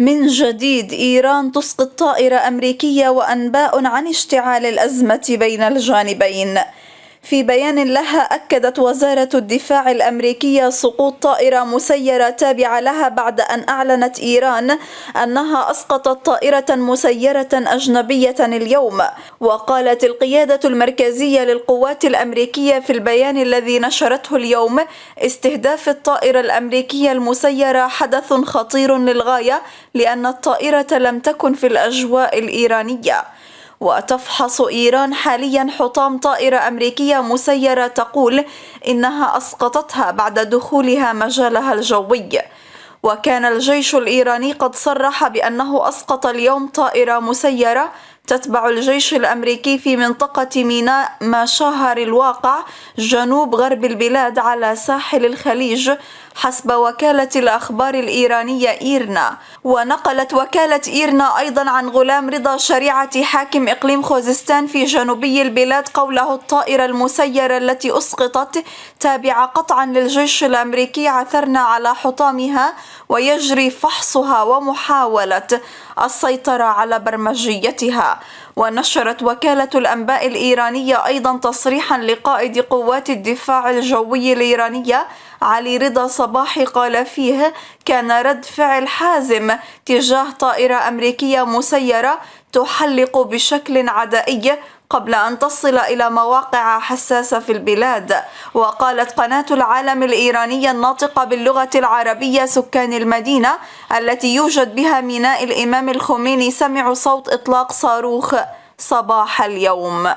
من جديد إيران تسقط طائرة أمريكية وأنباء عن اشتعال الأزمة بين الجانبين. في بيان لها أكدت وزارة الدفاع الأمريكية سقوط طائرة مسيرة تابعة لها بعد أن أعلنت إيران أنها أسقطت طائرة مسيرة أجنبية اليوم. وقالت القيادة المركزية للقوات الأمريكية في البيان الذي نشرته اليوم: استهداف الطائرة الأمريكية المسيرة حدث خطير للغاية لأن الطائرة لم تكن في الأجواء الإيرانية. وتفحص إيران حاليا حطام طائرة أمريكية مسيرة تقول إنها أسقطتها بعد دخولها مجالها الجوي. وكان الجيش الإيراني قد صرح بأنه أسقط اليوم طائرة مسيرة تتبع الجيش الأمريكي في منطقة ميناء مشاهر الواقع جنوب غرب البلاد على ساحل الخليج، حسب وكالة الأخبار الإيرانية إيرنا. ونقلت وكالة إيرنا أيضا عن غلام رضا شريعة حاكم إقليم خوزستان في جنوبي البلاد قوله: الطائرة المسيرة التي أسقطت تابعة قطعا للجيش الأمريكي، عثرنا على حطامها ويجري فحصها ومحاولة السيطرة على برمجيتها. ونشرت وكالة الأنباء الإيرانية أيضا تصريحا لقائد قوات الدفاع الجوي الإيرانية علي رضا صباحي قال فيه: كان رد فعل حازم تجاه طائرة أمريكية مسيرة تحلق بشكل عدائي قبل أن تصل إلى مواقع حساسة في البلاد. وقالت قناة العالم الإيرانية الناطقة باللغة العربية: سكان المدينة التي يوجد بها ميناء الإمام الخميني سمعوا صوت إطلاق صاروخ صباح اليوم.